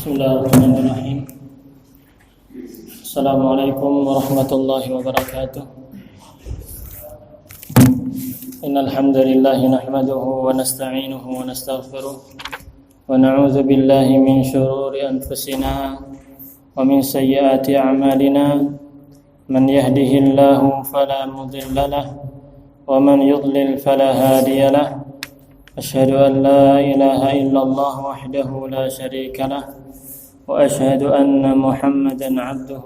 Bismillahirrahmanirrahim. Assalamualaikum warahmatullahi wabarakatuh. Innal hamdalillah nahmaduhu wa nasta'inuhu wa nastaghfiruh wa na'udzu billahi min shururi anfusina wa min sayyiati a'malina. Man yahdihillahu fala mudilla lahu wa man yudlil fala hadiya lahu. Asyhadu an la ilaha illallah wahdahu la syarika lahu وأشهد أن محمدا عبده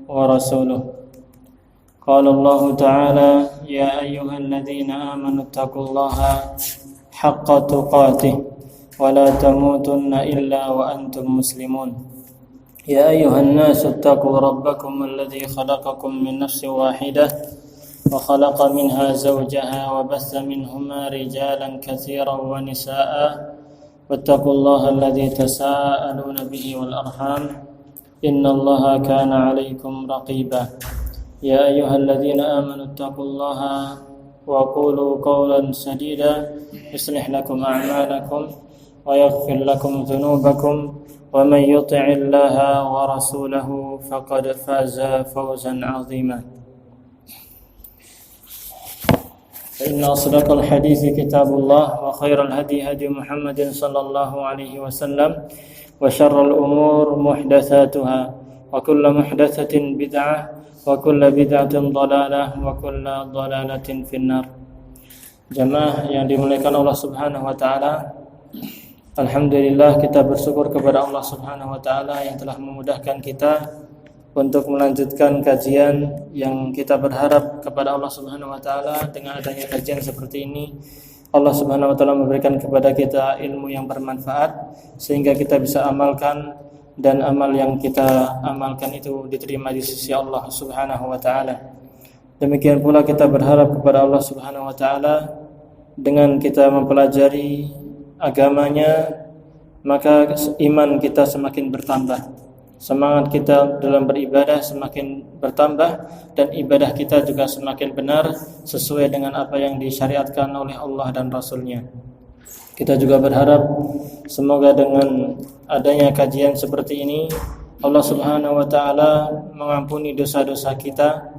ورسوله. قال الله تعالى: يا أيها الذين آمنوا اتقوا الله حق تقاته ولا تموتن إلا وأنتم مسلمون. يا أيها الناس اتقوا ربكم الذي خلقكم من نفس واحدة وخلق منها زوجها وبث منهما رجالا كثيرا ونساء واتقوا الله الذي تساءلون به والأرحام إن الله كان عليكم رقيبا. يا أيها الذين آمنوا اتقوا الله وقولوا قولا سديدا يصلح لكم أعمالكم ويغفر لكم ذنوبكم ومن يطع الله ورسوله فقد فاز فوزا عظيما. فإن أصدق الحديث كتاب الله وخير الهدي هدي محمد صلى الله عليه وسلم وشر الأمور محدثاتها وكل محدثة بدعة وكل بدعة ضلالة وكل ضلالة في النار. Jamaah yang dimuliakan Allah Subhanahu wa taala, alhamdulillah kita bersyukur kepada Allah Subhanahu wa taala yang telah memudahkan kita untuk melanjutkan kajian yang kita berharap kepada Allah Subhanahu wa taala. Dengan adanya kajian seperti ini, Allah Subhanahu wa taala memberikan kepada kita ilmu yang bermanfaat sehingga kita bisa amalkan, dan amal yang kita amalkan itu diterima di sisi Allah Subhanahu wa taala. Demikian pula kita berharap kepada Allah Subhanahu wa taala, dengan kita mempelajari agamanya maka iman kita semakin bertambah, semangat kita dalam beribadah semakin bertambah, dan ibadah kita juga semakin benar sesuai dengan apa yang disyariatkan oleh Allah dan Rasul-Nya. Kita juga berharap semoga dengan adanya kajian seperti ini Allah Subhanahu wa taala mengampuni dosa-dosa kita,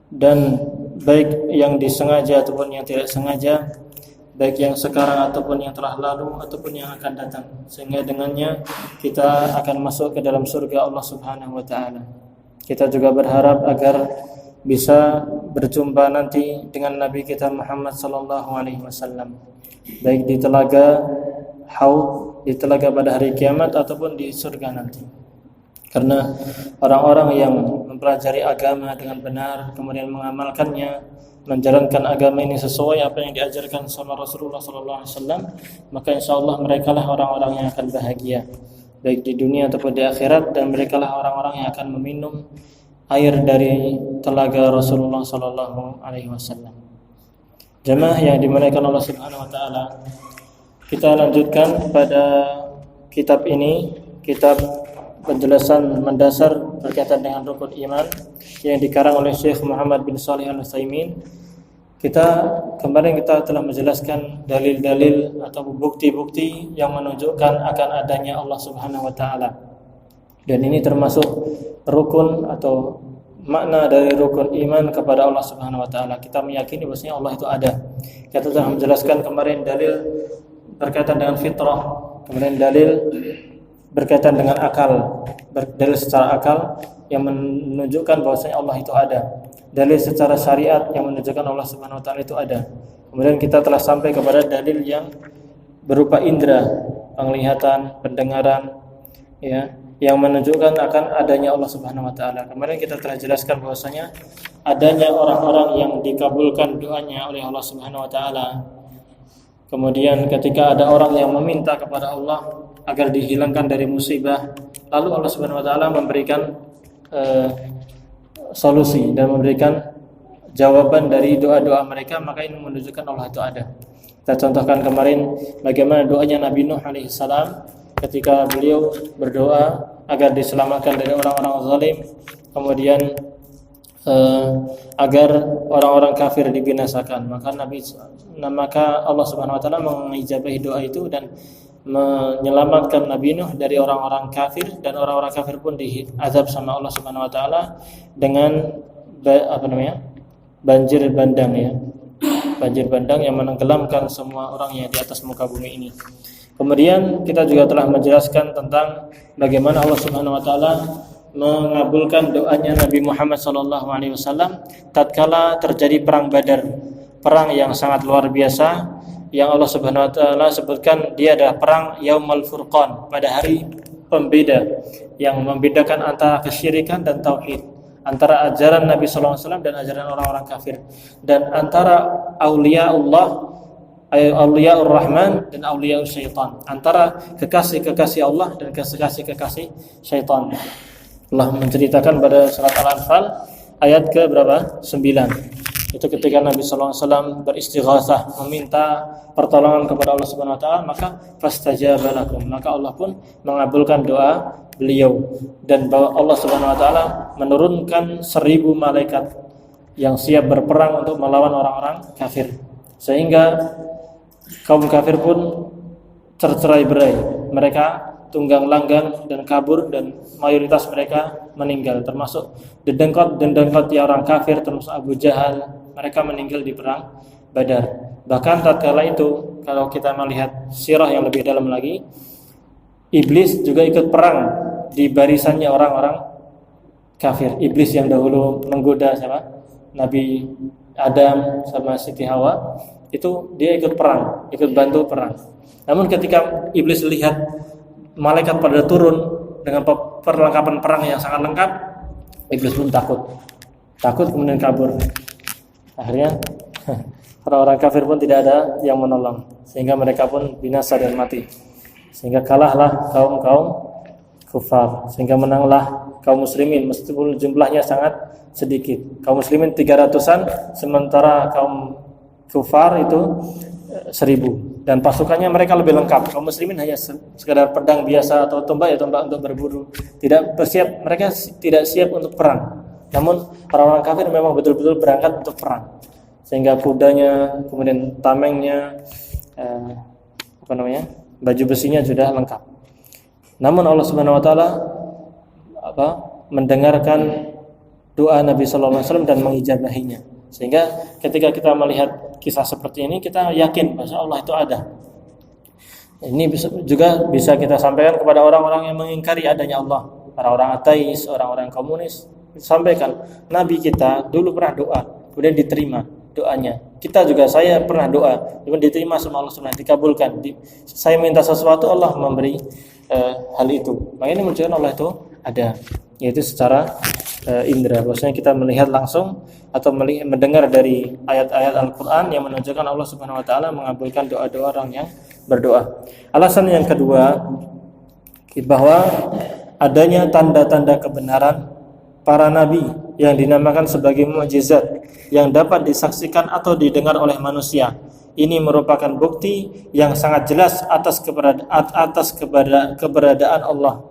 dan baik yang disengaja ataupun yang tidak sengaja, baik yang sekarang ataupun yang telah lalu ataupun yang akan datang, sehingga dengannya kita akan masuk ke dalam surga Allah Subhanahu wa taala. Kita juga berharap agar bisa berjumpa nanti dengan Nabi kita Muhammad sallallahu alaihi wasallam, baik di telaga Haud, di telaga pada hari kiamat ataupun di surga nanti. Karena orang-orang yang mempelajari agama dengan benar kemudian mengamalkannya, menjalankan agama ini sesuai apa yang diajarkan sama Rasulullah sallallahu alaihi wasallam, maka insyaallah merekalah orang-orang yang akan bahagia baik di dunia ataupun di akhirat, dan merekalah orang-orang yang akan meminum air dari telaga Rasulullah sallallahu alaihi wasallam. Jemaah yang dimuliakan Allah Subhanahu wa taala, kita lanjutkan pada kitab ini, kitab penjelasan mendasar berkaitan dengan rukun iman yang dikarang oleh Syekh Muhammad bin Shalih Al-Utsaimin. Kemarin kita telah menjelaskan dalil-dalil atau bukti-bukti yang menunjukkan akan adanya Allah Subhanahu wa taala. Dan ini termasuk rukun atau makna dari rukun iman kepada Allah Subhanahu wa taala. Kita meyakini bahwasanya Allah itu ada. Kita telah menjelaskan kemarin dalil berkaitan dengan fitrah, kemudian dalil berkaitan dengan akal, dalil secara akal yang menunjukkan bahwasanya Allah itu ada, dalil secara syariat yang menunjukkan Allah Subhanahu wa taala itu ada. Kemudian kita telah sampai kepada dalil yang berupa indera, penglihatan, pendengaran, ya, yang menunjukkan akan adanya Allah Subhanahu wa taala. Kemarin kita telah jelaskan bahwasanya adanya orang-orang yang dikabulkan doanya oleh Allah Subhanahu wa taala. Kemudian ketika ada orang yang meminta kepada Allah agar dihilangkan dari musibah, lalu Allah Subhanahu wa taala memberikan solusi dan memberikan jawaban dari doa-doa mereka, maka ini menunjukkan Allah itu ada. Kita contohkan kemarin bagaimana doanya Nabi Nuh alaihi salam ketika beliau berdoa agar diselamatkan dari orang-orang zalim, kemudian agar orang-orang kafir dibinasakan. Maka Allah Subhanahu wa taala mengijabahi doa itu, dan menyelamatkan Nabi Nuh dari orang-orang kafir, dan orang-orang kafir pun diazab sama Allah Subhanahu wa taala dengan banjir bandang ya. Banjir bandang yang menenggelamkan semua orang yang di atas muka bumi ini. Kemudian kita juga telah menjelaskan tentang bagaimana Allah Subhanahu wa taala mengabulkan doanya Nabi Muhammad SAW tatkala terjadi perang Badar, perang yang sangat luar biasa yang Allah Subhanahu wa taala sebutkan dia adalah perang Yaumul Furqan, pada hari pembeda yang membedakan antara kesyirikan dan tauhid, antara ajaran Nabi SAW dan ajaran orang-orang kafir, dan antara aulia Allah, auliaur rahman dan auliaur syaitan, antara kekasih-kekasih Allah dan kekasih-kekasih syaitan. Allah menceritakan pada surat Al-Anfal ayat ke berapa? 9. Itu ketika Nabi SAW beristighatsah, meminta pertolongan kepada Allah Subhanahu wa taala, maka fastajaba lakum, maka Allah pun mengabulkan doa beliau, dan bahwa Allah Subhanahu wa taala menurunkan 1000 malaikat yang siap berperang untuk melawan orang-orang kafir, sehingga kaum kafir pun tercerai-berai, mereka tunggang langgang dan kabur, dan mayoritas mereka meninggal, termasuk dendengkot ya orang kafir, termasuk Abu Jahal, mereka meninggal di perang Badar. Bahkan tatkala itu, kalau kita melihat sirah yang lebih dalam lagi, iblis juga ikut perang di barisannya orang-orang kafir. Iblis yang dahulu menggoda siapa? Nabi Adam sama Siti Hawa, itu dia ikut perang, ikut bantu perang. Namun ketika iblis lihat malaikat pada turun dengan perlengkapan perang yang sangat lengkap, iblis pun takut kemudian kabur. Akhirnya orang-orang kafir pun tidak ada yang menolong, sehingga mereka pun binasa dan mati, sehingga kalahlah kaum kufar, sehingga menanglah kaum muslimin meskipun jumlahnya sangat sedikit. Kaum muslimin 300-an, sementara kaum kufar itu 1000, dan pasukannya mereka lebih lengkap. Kaum muslimin hanya sekedar pedang biasa atau tombak untuk berburu, mereka tidak siap untuk perang. Namun orang-orang kafir memang betul-betul berangkat untuk perang, sehingga kudanya, kemudian tamengnya, baju besinya sudah lengkap. Namun Allah Subhanahu wa taala mendengarkan doa Nabi sallallahu alaihi wasallam dan mengijabahinya, sehingga ketika kita melihat kisah seperti ini, kita yakin bahwa Allah itu ada. Ini juga bisa kita sampaikan kepada orang-orang yang mengingkari adanya Allah, orang-orang ateis, orang-orang komunis. Sampaikan, Nabi kita dulu pernah doa, kemudian diterima doanya. Kita juga, saya pernah doa, kemudian diterima sama Allah Subhanahu wa taala, dikabulkan. Saya minta sesuatu, Allah memberi hal itu. Makanya ini menunjukkan Allah itu ada, yaitu secara indera. Bahwasanya kita melihat langsung atau mendengar dari ayat-ayat Al-Qur'an yang menunjukkan Allah Subhanahu wa taala mengabulkan doa-doa orang yang berdoa. Alasan yang kedua, bahwa adanya tanda-tanda kebenaran para nabi yang dinamakan sebagai mukjizat yang dapat disaksikan atau didengar oleh manusia. Ini merupakan bukti yang sangat jelas atas keberadaan Allah,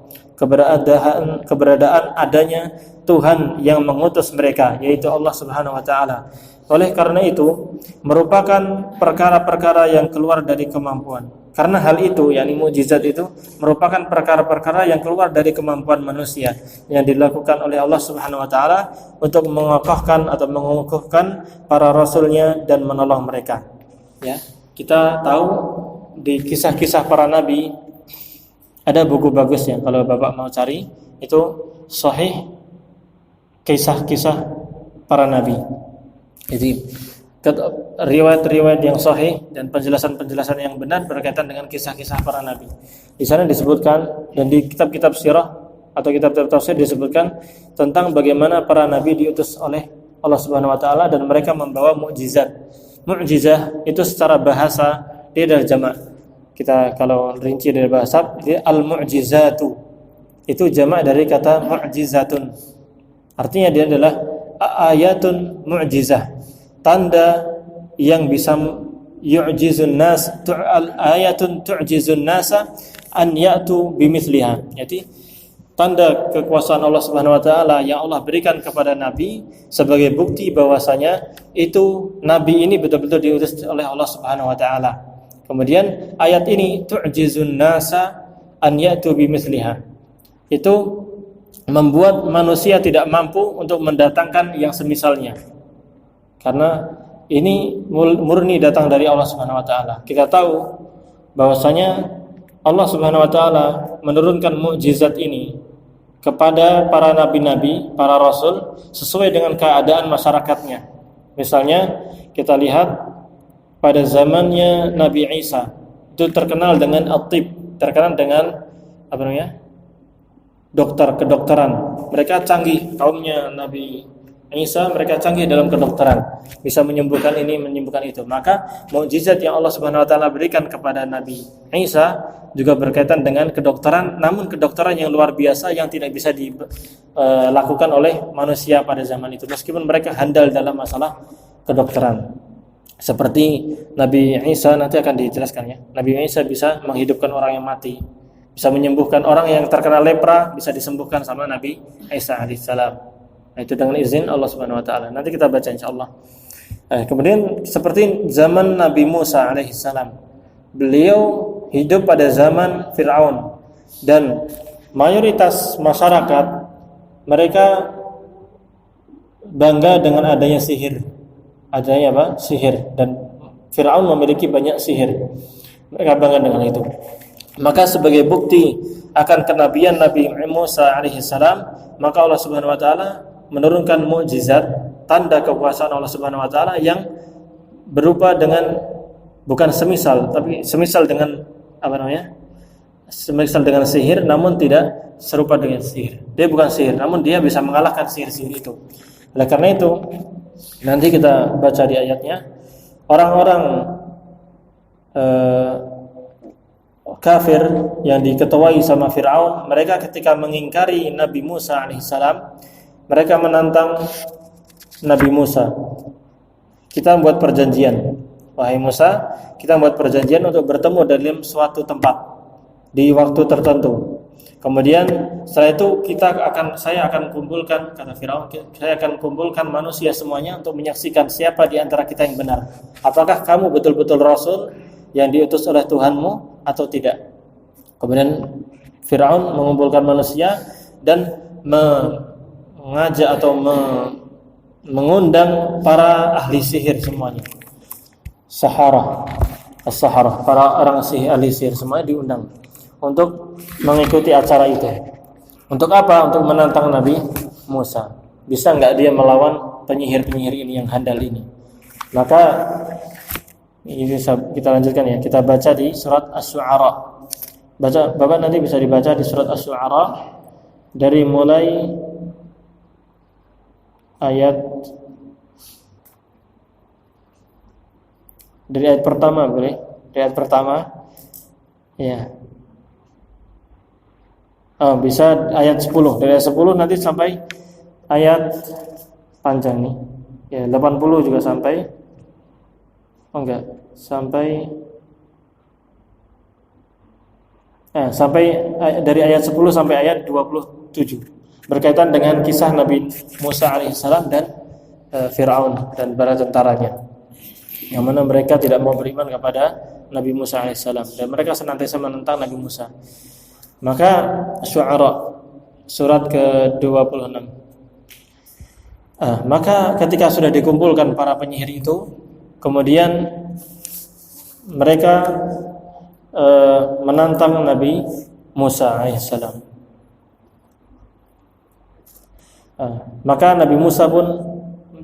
keberadaan adanya Tuhan yang mengutus mereka, yaitu Allah Subhanahu wa taala. Oleh karena itu, merupakan perkara-perkara yang keluar dari kemampuan. Karena hal itu, yakni mukjizat itu merupakan perkara-perkara yang keluar dari kemampuan manusia yang dilakukan oleh Allah Subhanahu wa taala untuk mengokohkan atau mengukuhkan para rasulnya dan menolong mereka. Ya, kita tahu di kisah-kisah para nabi ada buku bagus ya, kalau Bapak mau cari, itu Sahih kisah-kisah para nabi. Jadi riwayat-riwayat yang sahih dan penjelasan-penjelasan yang benar berkaitan dengan kisah-kisah para nabi. Di sana disebutkan, dan di kitab-kitab sirah atau kitab-kitab tafsir disebutkan tentang bagaimana para nabi diutus oleh Allah Subhanahu wa taala dan mereka membawa mukjizat. Mukjizah itu secara bahasa dia adalah jamak. Kita kalau rinci dari bahasa, dia al-mu'jizatu. Itu jamak dari kata mu'jizatun. Artinya dia adalah ayatun mu'jizah. Tanda yang bisa yu'jizun nas, ayatun tu'jizun nasa an ya'tu bimithliha. Jadi tanda kekuasaan Allah Subhanahu wa taala yang Allah berikan kepada nabi sebagai bukti bahwasanya itu nabi ini betul-betul diutus oleh Allah Subhanahu wa taala. Kemudian ayat ini tu'jizun nasa an ya'tu bimithliha. Itu membuat manusia tidak mampu untuk mendatangkan yang semisalnya. Karena ini murni datang dari Allah Subhanahu wa taala. Kita tahu bahwasanya Allah Subhanahu wa taala menurunkan mukjizat ini kepada para nabi-nabi, para rasul sesuai dengan keadaan masyarakatnya. Misalnya kita lihat pada zamannya Nabi Isa itu terkenal dengan at-tib, terkenal dengan apa namanya? Kedokteran. Mereka canggih, kaumnya Nabi Isa, mereka canggih dalam kedokteran, bisa menyembuhkan ini, menyembuhkan itu. Maka mukjizat yang Allah Subhanahu wa taala berikan kepada Nabi Isa juga berkaitan dengan kedokteran, namun kedokteran yang luar biasa yang tidak bisa dilakukan oleh manusia pada zaman itu, meskipun mereka handal dalam masalah kedokteran. Seperti Nabi Isa, nanti akan dijelaskan ya. Nabi Isa bisa menghidupkan orang yang mati, bisa menyembuhkan orang yang terkena lepra, bisa disembuhkan sama Nabi Isa alaihissalam. Nah, itu dengan izin Allah Subhanahu wa taala. Nanti kita baca insyaallah. Kemudian seperti zaman Nabi Musa alaihissalam. Beliau hidup pada zaman Fir'aun dan mayoritas masyarakat mereka bangga dengan adanya sihir. Adanya apa? Sihir, dan Fir'aun memiliki banyak sihir. Mereka bangga dengan itu. Maka sebagai bukti akan kenabian Nabi Musa alaihissalam, maka Allah Subhanahu wa taala menurunkan mukjizat, tanda kekuasaan Allah Subhanahu wa taala yang berupa dengan bukan semisal, tapi semisal dengan apa namanya? Semisal dengan sihir, namun tidak serupa dengan sihir. Dia bukan sihir, namun dia bisa mengalahkan sihir-sihir itu. Oleh karena itu, nanti kita baca di ayatnya, orang-orang kafir yang diketuai sama Fir'aun, mereka ketika mengingkari Nabi Musa alaihissalam, mereka menantang Nabi Musa. Kita membuat perjanjian, wahai Musa, kita membuat perjanjian untuk bertemu dalam suatu tempat di waktu tertentu. Kemudian setelah itu saya akan kumpulkan, kata Firaun, saya akan kumpulkan manusia semuanya untuk menyaksikan siapa di antara kita yang benar. Apakah kamu betul-betul rasul yang diutus oleh Tuhanmu atau tidak? Kemudian Firaun mengumpulkan manusia dan mengajak atau mengundang para ahli sihir semuanya. As-saharah, para orang ahli sihir semuanya diundang untuk mengikuti acara itu. Untuk apa? Untuk menantang Nabi Musa. Bisa enggak dia melawan penyihir-penyihir ini yang handal ini? Maka ini kita lanjutkan ya. Kita baca di surat Asy-Syu'ara. Bapak nanti bisa dibaca di surat Asy-Syu'ara dari mulai ayat pertama, boleh? Dari ayat pertama. Ya. Bisa ayat 10. Dari ayat 10 nanti sampai ayat panjang nih. Ya, 80 juga sampai. Sampai dari ayat 10 sampai ayat 27. Berkaitan dengan kisah Nabi Musa alaihissalam dan Fir'aun dan para tentaranya. Yang mana mereka tidak mau beriman kepada Nabi Musa alaihissalam dan mereka senantiasa menentang Nabi Musa. Maka Syu'ara surat ke-26. Maka ketika sudah dikumpulkan para penyihir itu, kemudian mereka menantang Nabi Musa alaihissalam. Maka Nabi Musa pun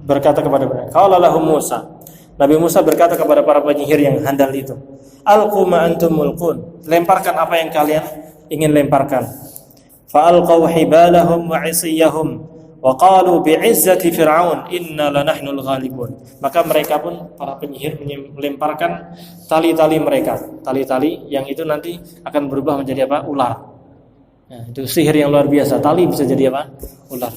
berkata kepada mereka, qala lahum Musa. Nabi Musa berkata kepada para penyihir yang handal itu, alqu ma antum mulqun. Lemparkan apa yang kalian ingin lemparkan. Fa alqaw hibalahum wa 'isiyahum wa qalu bi'izzati fir'aun inna lanahnul ghalibun. Maka mereka pun para penyihir melemparkan tali-tali mereka, tali-tali yang itu nanti akan berubah menjadi apa? Ular. Nah, itu sihir yang luar biasa. Tali bisa jadi apa? Ular.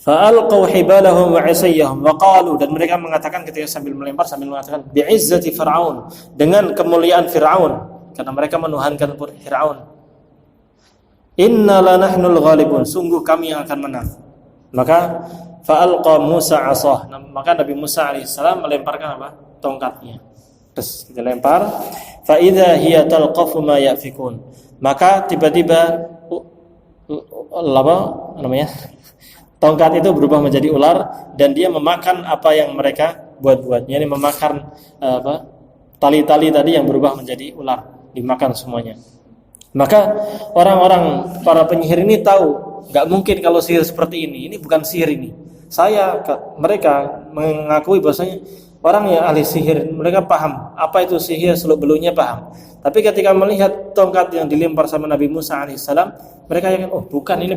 Fa alqaw hibalahum wa 'isiyahum wa qalu, dan mereka mengatakan ketika sambil melempar sambil mengatakan bi'izzati fir'aun, dengan kemuliaan Fir'aun, karena mereka menuhankan Fir'aun. Inna lanahnul ghalibun, sungguh kami yang akan menang. Maka fa'alqa Musa 'asah, maka Nabi Musa alaihissalam melemparkan apa? Tongkatnya. Terus dilempar, fa idza hiya talqafu ma yafikun. Maka tiba-tiba apa namanya? Tongkat itu berubah menjadi ular dan dia memakan apa yang mereka buat-buat. Yani memakan tali-tali tadi yang berubah menjadi ular, dimakan semuanya. Maka orang-orang para penyihir ini tahu, nggak mungkin kalau sihir seperti ini. Ini bukan sihir ini. Mereka mengakui bahwasanya orang yang ahli sihir, mereka paham apa itu sihir, seluk-beluknya paham. Tapi ketika melihat tongkat yang dilempar sama Nabi Musa alaihissalam, mereka yakin, oh ini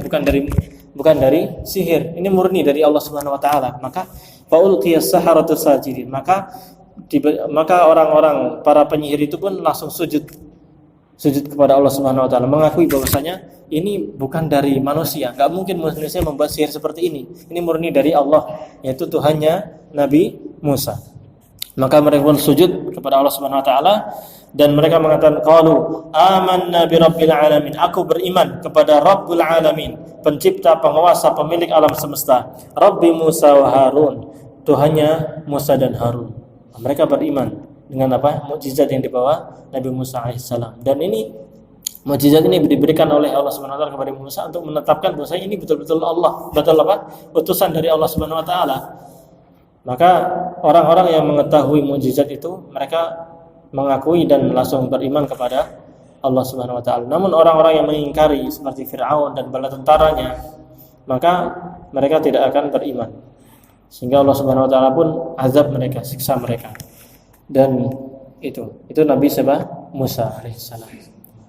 bukan dari sihir, ini murni dari Allah Subhanahu wa taala. Maka faulqiyas saharatu sajidin. Maka orang-orang para penyihir itu pun langsung sujud kepada Allah Subhanahu wa taala, mengakui bahwasanya ini bukan dari manusia. Enggak mungkin manusia membuat sihir seperti ini. Ini murni dari Allah, yaitu Tuhannya Nabi Musa. Maka mereka pun sujud kepada Allah Subhanahu wa taala dan mereka mengatakan qalu amanna bi rabbil alamin. Aku beriman kepada Rabbul alamin, pencipta, penguasa, pemilik alam semesta. Rabbi Musa wa Harun, Tuhannya Musa dan Harun. Mereka beriman dengan mukjizat yang dibawa Nabi Musa alaihissalam. Dan ini mukjizat ini diberikan oleh Allah Subhanahu wa taala kepada Musa untuk menetapkan bahwa ini betul-betul utusan dari Allah Subhanahu wa taala. Maka orang-orang yang mengetahui mukjizat itu mereka mengakui dan langsung beriman kepada Allah Subhanahu wa taala. Namun orang-orang yang mengingkari seperti Firaun dan bala tentaranya, maka mereka tidak akan beriman. Sehingga Allah Subhanahu wa taala pun azab mereka, siksa mereka. Dan itu Nabi Musa alaihissalam.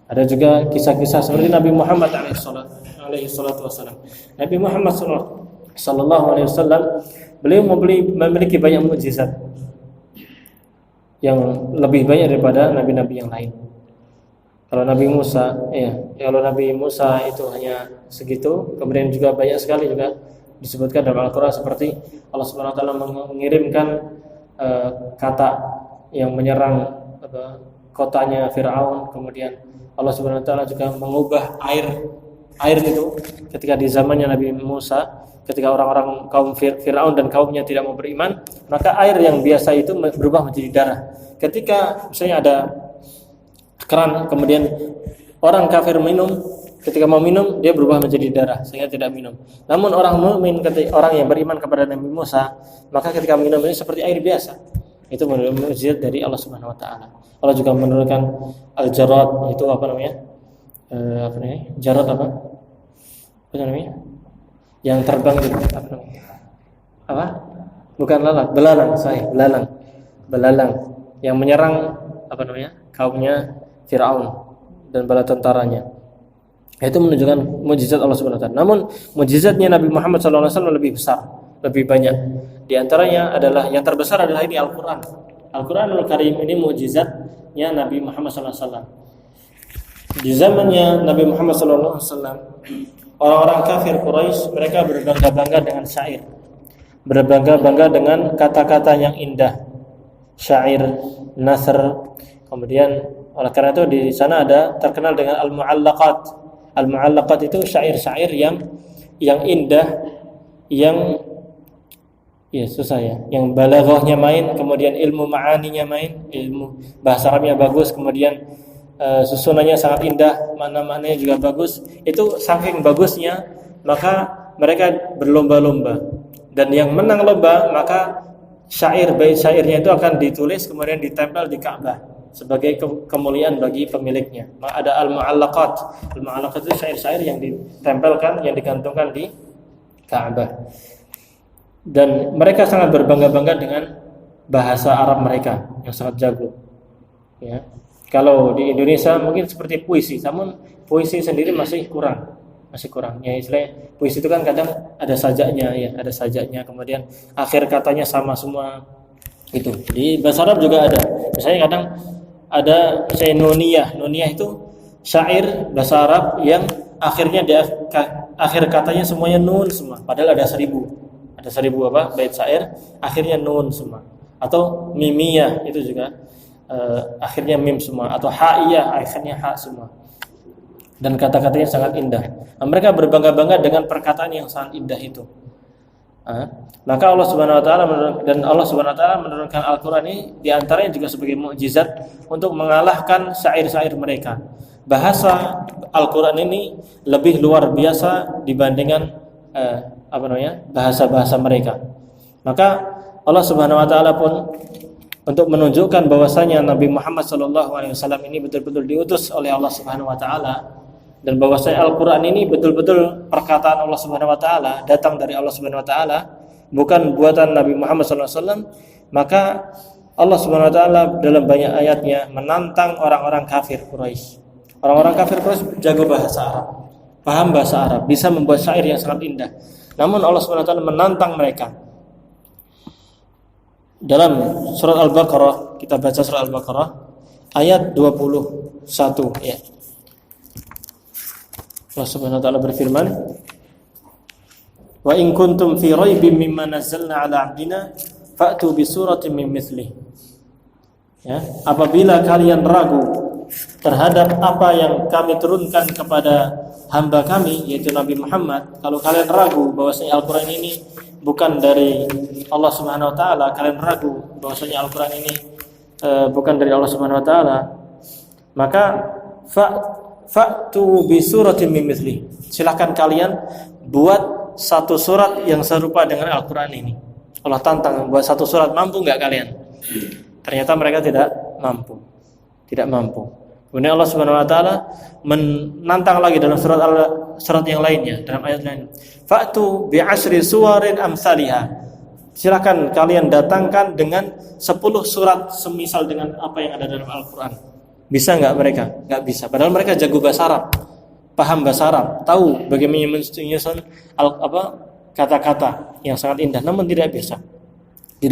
Ada juga kisah-kisah seperti Nabi Muhammad alaihi salatu wasallam. Nabi Muhammad sallallahu alaihi wasallam beliau memiliki banyak mukjizat yang lebih banyak daripada nabi-nabi yang lain. Kalau Nabi Musa itu hanya segitu, kemudian juga banyak sekali juga disebutkan dalam Al-Qur'an seperti Allah Subhanahu wa taala mengirimkan kata yang menyerang kotanya Firaun, kemudian Allah Subhanahu wa taala juga mengubah air itu ketika di zamannya Nabi Musa, ketika orang-orang kaum Firaun dan kaumnya tidak mau beriman, maka air yang biasa itu berubah menjadi darah. Ketika misalnya ada keran, kemudian orang kafir minum, ketika mau minum dia berubah menjadi darah sehingga tidak minum. Namun orang yang beriman kepada Nabi Musa, maka ketika minum ini seperti air biasa. Itu menurut mukjizat dari Allah Subhanahu wa taala. Allah juga menurunkan al-jarad, itu jarad apa namanya? Yang terbang itu bukan lalat, belalang yang menyerang kaumnya Firaun dan bala tentaranya. Itu menunjukkan mukjizat Allah Subhanahu wa taala. Namun mukjizatnya Nabi Muhammad sallallahu alaihi wasallam lebih besar, lebih banyak. Di antaranya adalah yang terbesar adalah ini Al-Qur'an. Al-Qur'anul Karim ini mukjizatnya Nabi Muhammad sallallahu alaihi wasallam. Di zamannya Nabi Muhammad sallallahu alaihi wasallam, orang-orang kafir Quraisy mereka berbangga-bangga dengan syair. Berbangga-bangga dengan kata-kata yang indah. Syair, nasr. Kemudian oleh karena itu di sana ada terkenal dengan al-mu'allaqat. Al-mu'allaqat itu syair-syair yang indah, yang yang balaghahnya main, kemudian ilmu ma'aninya main, ilmu bahasa Arabnya bagus, kemudian susunannya sangat indah, makna-maknanya juga bagus. Itu saking bagusnya, maka mereka berlomba-lomba. Dan yang menang lomba, maka bait syairnya itu akan ditulis kemudian ditempel di Ka'bah sebagai kemuliaan bagi pemiliknya. Ada al-mu'allaqat. Al-mu'allaqat itu syair-syair yang ditempelkan, yang digantungkan di Ka'bah. Dan mereka sangat berbangga-bangga dengan bahasa Arab mereka yang sangat jago. Ya. Kalau di Indonesia mungkin seperti puisi, namun puisi sendiri masih kurang. Ya, istilahnya puisi itu kan kadang ada sajaknya, kemudian akhir katanya sama semua. Itu. Di bahasa Arab juga ada. Misalnya kadang ada nuniyah. Nuniyah itu syair bahasa Arab yang akhirnya akhir katanya semuanya nun semua, padahal ada 1000 bait syair akhirnya nun semua. Atau mimiyah itu juga akhirnya mim semua, atau haiyah akhirnya ha semua. Dan kata-katanya sangat indah. Mereka berbangga-bangga dengan perkataan yang sangat indah itu. Maka Allah Subhanahu wa taala menurunkan Al-Qur'an ini di antaranya juga sebagai mukjizat untuk mengalahkan syair-syair mereka. Bahasa Al-Qur'an ini lebih luar biasa dibandingkan bahasa-bahasa mereka. Maka Allah Subhanahu wa taala pun untuk menunjukkan bahwasanya Nabi Muhammad SAW ini betul-betul diutus oleh Allah Subhanahu wa taala, dan bahwasanya Al-Qur'an ini betul-betul perkataan Allah Subhanahu wa taala, datang dari Allah Subhanahu wa taala, bukan buatan Nabi Muhammad SAW. Maka Allah Subhanahu wa taala dalam banyak ayatnya menantang orang-orang kafir Quraisy. Orang-orang kafir Quraisy jago bahasa Arab, paham bahasa Arab, bisa membuat syair yang sangat indah. Namun Allah Subhanahu wa taala menantang mereka. Dalam surat Al-Baqarah, kita baca surat Al-Baqarah ayat 21 ya. Allah Subhanahu wa taala berfirman, "Wa in kuntum fi raibin mimma nazzalna 'ala 'abdina fa'tu bi suratin min mithlihi." Ya, apabila kalian ragu terhadap apa yang kami turunkan kepada hamba kami yaitu Nabi Muhammad, kalau kalian ragu bahwasanya Al-Qur'an ini bukan dari Allah Subhanahu wa taala, kalian ragu bahwasanya Al-Qur'an ini bukan dari Allah Subhanahu wa taala, maka fa'tu bi suratin min mithli. Silakan kalian buat satu surat yang serupa dengan Al-Qur'an ini. Allah tantang, buat satu surat, mampu enggak kalian? Ternyata mereka tidak mampu. Kemudian Allah Subhanahu wa taala menantang lagi dalam surat yang lainnya, dalam ayat lain. Fa'tu bi 10 suwarin amsalihha. Silakan kalian datangkan dengan 10 surat semisal dengan apa yang ada dalam Al-Qur'an. Bisa enggak mereka? Enggak bisa. Padahal mereka jago bahasa Arab, paham bahasa Arab, tahu bagaimana menyusun kata-kata yang sangat indah, namun tidak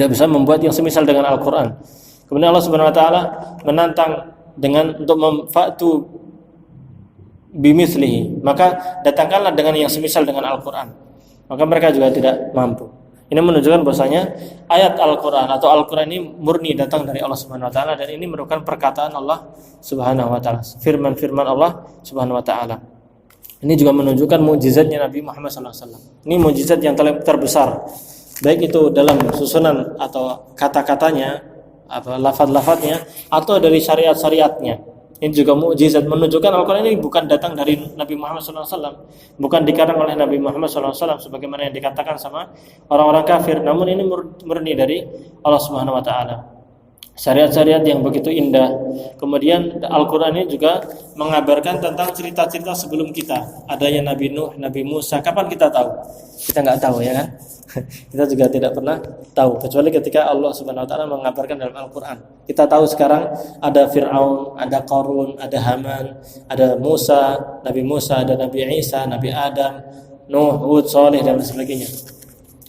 bisa membuat yang semisal dengan Al-Qur'an. Kemudian Allah Subhanahu wa taala menantang dengan untuk memfa'tu bimithlihi, maka datangkanlah dengan yang semisal dengan Al-Qur'an. Maka mereka juga tidak mampu. Ini menunjukkan bahwasanya ayat Al-Qur'an atau Al-Qur'an ini murni datang dari Allah Subhanahu wa taala, dan ini merupakan perkataan Allah Subhanahu wa taala, firman-firman Allah Subhanahu wa taala. Ini juga menunjukkan mukjizatnya Nabi Muhammad SAW. Ini mukjizat yang terbesar, baik itu dalam susunan atau kata-katanya, lafaz-lafaznya, atau dari syariat-syariatnya. Ini juga mukjizat, menunjukkan Al-Qur'an ini bukan datang dari Nabi Muhammad SAW, bukan dikarang oleh Nabi Muhammad SAW sebagaimana yang dikatakan sama orang-orang kafir, namun ini murni dari Allah Subhanahu wa taala. Syariat-syariat yang begitu indah. Kemudian Al-Qur'an ini juga mengabarkan tentang cerita-cerita sebelum kita. Adanya Nabi Nuh, Nabi Musa. Kapan kita tahu? Kita enggak tahu, ya kan? Kita juga tidak pernah tahu, kecuali ketika Allah Subhanahu wa taala mengabarkan dalam Al-Qur'an. Kita tahu sekarang ada Fir'aun, ada Qarun, ada Haman, ada Musa, Nabi Musa, ada Nabi Isa, Nabi Adam, Nuh, Hud, Saleh, dan sebagainya.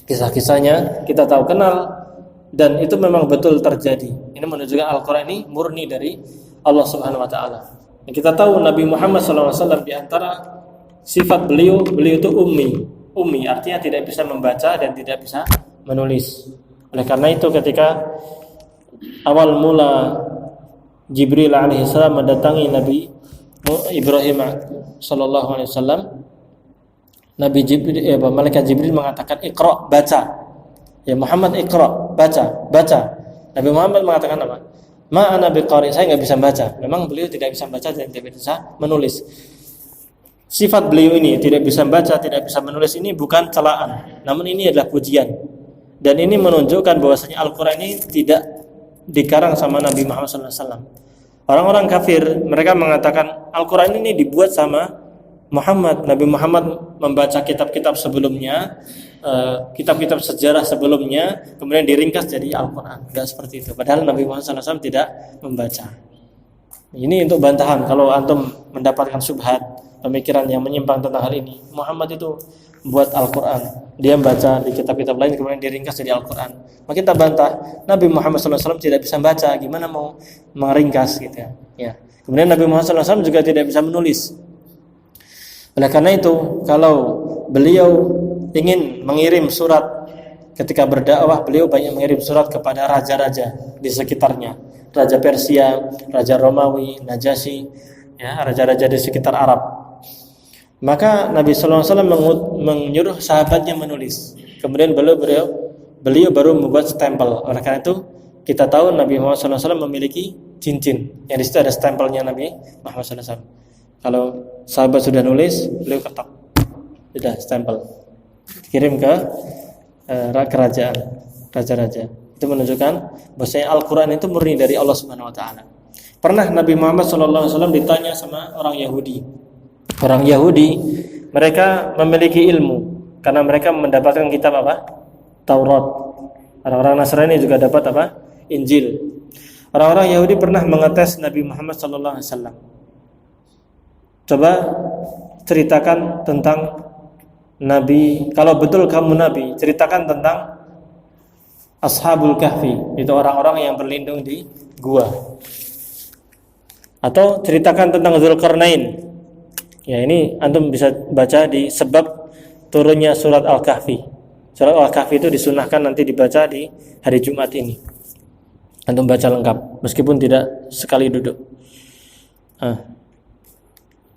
Kisah-kisahnya kita tahu, kenal, dan itu memang betul terjadi. Ini menunjukkan Al-Qur'an ini murni dari Allah Subhanahu wa taala. Kita tahu Nabi Muhammad SAW di antara sifat beliau itu ummi, artinya tidak bisa membaca dan tidak bisa menulis. Oleh karena itu ketika awal mula Jibril alaihissalam mendatangi Nabi Ibrahim sallallahu alaihi wasallam, malaikat Jibril mengatakan Iqra, baca. Ya Muhammad, Iqra, baca. Nabi Muhammad mengatakan apa? Ma ana biqari, saya enggak bisa baca. Memang beliau tidak bisa baca dan tidak bisa menulis. Sifat beliau ini tidak bisa baca, tidak bisa menulis, ini bukan celaan, namun ini adalah pujian. Dan ini menunjukkan bahwasanya Al-Qur'an ini tidak dikarang sama Nabi Muhammad SAW. Orang-orang kafir mereka mengatakan Al-Qur'an ini dibuat sama Muhammad. Nabi Muhammad membaca kitab-kitab sebelumnya, kitab-kitab sejarah sebelumnya, kemudian diringkas jadi Al-Qur'an. Tidak seperti itu. Padahal Nabi Muhammad SAW tidak membaca. Ini untuk bantahan kalau antum mendapatkan syubhat, pemikiran yang menyimpang tentang hal ini. Muhammad itu buat Al-Qur'an, dia baca di kitab-kitab lain kemudian diringkas jadi Al-Qur'an. Maka kita bantah, Nabi Muhammad SAW tidak bisa baca, gimana mau meringkas gitu ya. Kemudian Nabi Muhammad SAW juga tidak bisa menulis. Oleh karena itu, kalau beliau ingin mengirim surat ketika berdakwah, beliau banyak mengirim surat kepada raja-raja di sekitarnya, raja Persia, raja Romawi, Najasyi, ya, raja-raja di sekitar Arab. Maka Nabi SAW menyuruh sahabatnya menulis. Kemudian beliau baru membuat stempel. Oleh karena itu kita tahu Nabi Muhammad SAW memiliki cincin yang di situ ada stempelnya Nabi Muhammad SAW. Kalau sahabat sudah nulis, beliau ketok, sudah stempel, kirim ke kerajaan, raja-raja. Itu menunjukkan bahwasanya Al-Quran itu murni dari Allah Subhanahu Wa Taala. Pernah Nabi Muhammad SAW ditanya sama orang Yahudi. Orang Yahudi mereka memiliki ilmu karena mereka mendapatkan kitab apa? Taurat. Orang-orang Nasrani juga dapat apa? Injil. Orang-orang Yahudi pernah mengetes Nabi Muhammad SAW. Coba ceritakan tentang Nabi. Kalau betul kamu Nabi, ceritakan tentang Ashabul Kahfi. Itu orang-orang yang berlindung di gua. Atau ceritakan tentang Dzulqarnain. Ya, ini antum bisa baca di sebab turunnya surat Al-Kahfi. Surat Al-Kahfi itu disunahkan nanti dibaca di hari Jumat ini. Antum baca lengkap, meskipun tidak sekali duduk.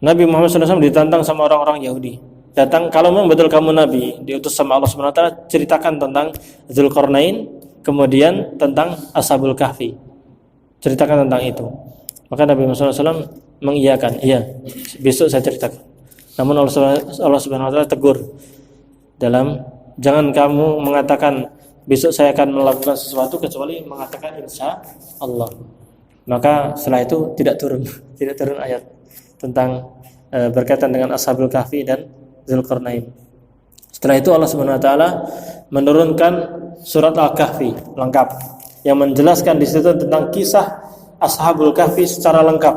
Nabi Muhammad SAW ditantang sama orang-orang Yahudi. Datang, kalau memang betul kamu Nabi, diutus sama Allah Subhanahu Wa Taala, ceritakan tentang Dzulqarnain, kemudian tentang Ashabul Kahfi. Ceritakan tentang itu. Maka Nabi Muhammad SAW mengiyakan, iya, besok saya ceritakan. Namun Allah Subhanahu Wa Taala tegur dalam, jangan kamu mengatakan besok saya akan melakukan sesuatu kecuali mengatakan insya Allah. Maka setelah itu tidak turun ayat tentang berkaitan dengan Ashabul Kahfi dan Dzulqarnain. Setelah itu Allah Subhanahu Wa Taala menurunkan surat Al-Kahfi lengkap yang menjelaskan di situ tentang kisah Ashabul Kahfi secara lengkap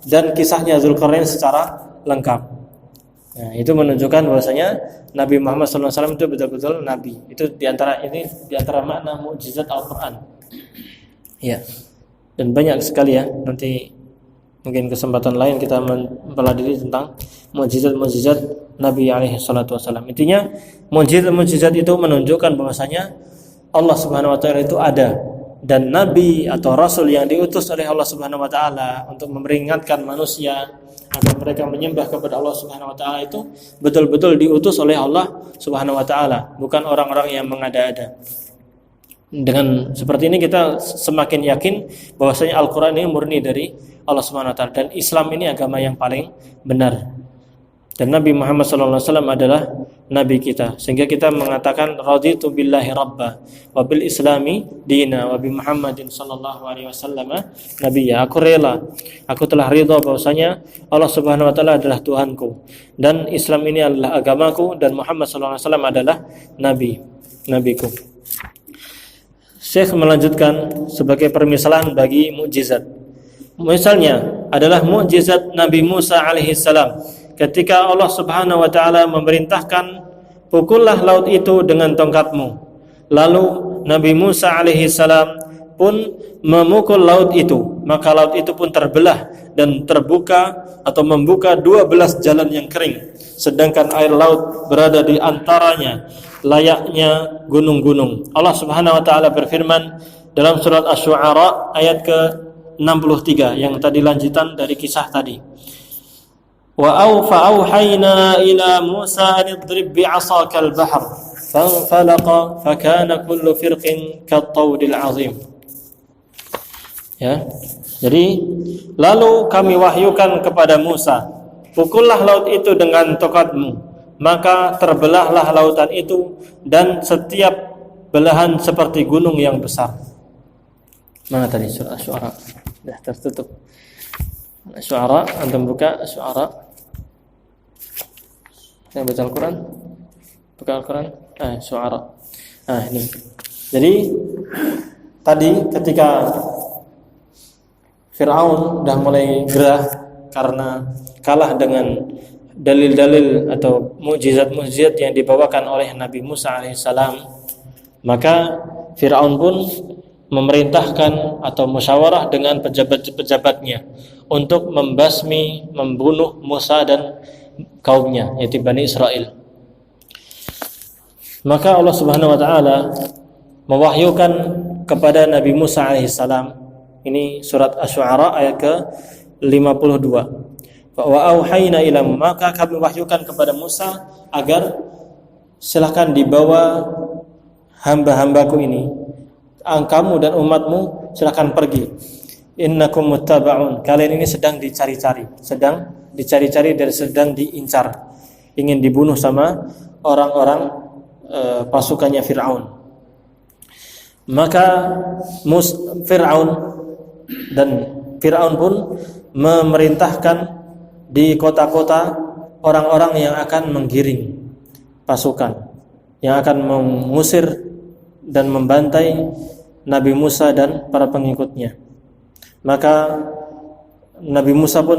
dan kisahnya Dzulqarnain secara lengkap. Nah, itu menunjukkan bahwasanya Nabi Muhammad SAW itu betul-betul Nabi. Itu diantara makna mukjizat Al-Quran. Ya, dan banyak sekali ya. Nanti mungkin kesempatan lain kita mempelajari tentang mukjizat-mukjizat Nabi SAW. Intinya mukjizat itu menunjukkan bahwasanya Allah Subhanahu Wa Taala itu ada. Dan Nabi atau Rasul yang diutus oleh Allah Subhanahu Wa Taala untuk memperingatkan manusia agar mereka menyembah kepada Allah Subhanahu Wa Taala itu betul-betul diutus oleh Allah Subhanahu Wa Taala, bukan orang-orang yang mengada-ada. Dengan seperti ini kita semakin yakin bahwasanya Al-Quran ini murni dari Allah Subhanahu Wa Taala dan Islam ini agama yang paling benar. Dan Nabi Muhammad SAW adalah Nabi kita, sehingga kita mengatakan raditu billahi rabba wa bil islami dina wa bi Muhammadin sallallahu alaihi wasallam nabiyya. Aku rela, aku telah ridha bahwasanya Allah Subhanahu Wa Taala adalah Tuhanku dan Islam ini adalah agamaku dan Muhammad sallallahu alaihi wasallam adalah nabiku. Syekh melanjutkan sebagai permisalan bagi mukjizat. Misalnya adalah mukjizat Nabi Musa alaihi salam. Ketika Allah Subhanahu Wa Taala memerintahkan pukullah laut itu dengan tongkatmu, lalu Nabi Musa alaihi salam pun memukul laut itu, maka laut itu pun terbelah dan terbuka atau membuka 12 jalan yang kering, sedangkan air laut berada di antaranya layaknya gunung-gunung. Allah Subhanahu Wa Taala berfirman dalam surat Asy-Syu'ara ayat ke-63 yang tadi lanjutan dari kisah tadi. Wa auhayna ila Musa an idrib bi'asaka al-bahr fanfalaqa fakana kullu firqin kat-tawdil 'azim. Ya. Jadi lalu kami wahyukan kepada Musa, pukullah laut itu dengan tongkatmu, maka terbelahlah lautan itu dan setiap belahan seperti gunung yang besar. Mana tadi surah Asy-Syu'ara? Sudah tertutup. Asy-Syu'ara, antum buka Asy-Syu'ara. Saya baca Al-Quran. Buka Al-Quran. Asy-Syu'ara. Ini. Jadi tadi ketika Fir'aun sudah mulai gerah karena kalah dengan dalil-dalil atau mukjizat-mukjizat yang dibawakan oleh Nabi Musa alaihissalam, maka Fir'aun pun memerintahkan atau musyawarah dengan pejabat-pejabatnya untuk membunuh Musa dan kaumnya, yaitu Bani Israel. Maka Allah Subhanahu Wa Taala mewahyukan kepada Nabi Musa alaihissalam, ini surat Asy-Syu'ara ayat ke-52. Wa auhayna ila, maka kami wahyukan kepada Musa agar silahkan dibawa hamba-hambaku ini, kamu dan umatmu silahkan pergi. Innakum muttaba'un, kalian ini sedang dicari-cari dan sedang diincar, ingin dibunuh sama orang-orang pasukannya Fir'aun. Maka Fir'aun pun memerintahkan di kota-kota orang-orang yang akan menggiring pasukan, yang akan mengusir dan membantai Nabi Musa dan para pengikutnya. Maka Nabi Musa pun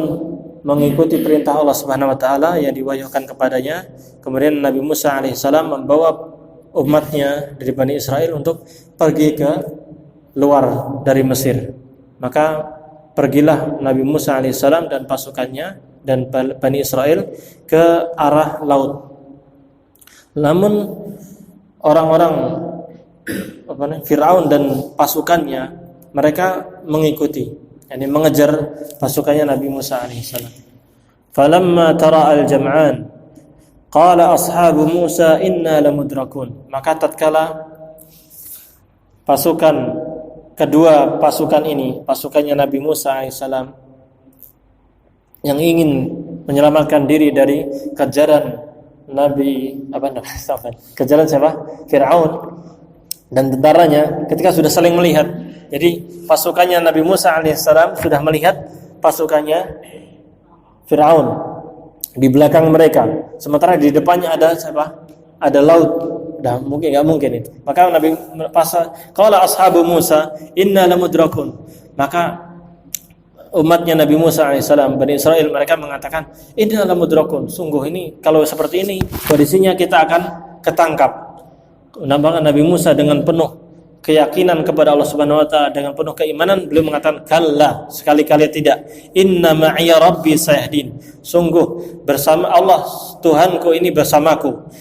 mengikuti perintah Allah Subhanahu wa taala yang diwahyukan kepadanya. Kemudian Nabi Musa alaihissalam membawa umatnya dari Bani Israel untuk pergi ke luar dari Mesir. Maka pergilah Nabi Musa alaihissalam dan pasukannya dan Bani Israel ke arah laut. Namun orang-orang Fir'aun dan pasukannya, mereka mengikuti, yakni mengejar pasukannya Nabi Musa alaihissalam. Falamma tara al-jam'an qala ashabu Musa inna lamudrakun. Maka tatkala kedua pasukan ini, pasukannya Nabi Musa alaihissalam yang ingin menyelamatkan diri dari kejaran kejaran siapa? Fir'aun dan tentaranya, ketika sudah saling melihat. Jadi pasukannya Nabi Musa alaihissalam sudah melihat pasukannya Fir'aun di belakang mereka, sementara di depannya ada siapa? Ada laut. Nggak mungkin itu. Maka Nabi qala ashabu Musa inna lamudrakun. Maka umatnya Nabi Musa alaihissalam, Bani Israel, mereka mengatakan inna lamudrakun. Sungguh ini kalau seperti ini kondisinya kita akan ketangkap. Nampaknya Nabi Musa dengan penuh keyakinan kepada Allah Subhanahu wa taala, dengan penuh keimanan, beliau mengatakan kalla, sekali-kali tidak. Inna ma'iya rabbi sayahdin. Sungguh bersama Allah Tuhanku ini bersamaku.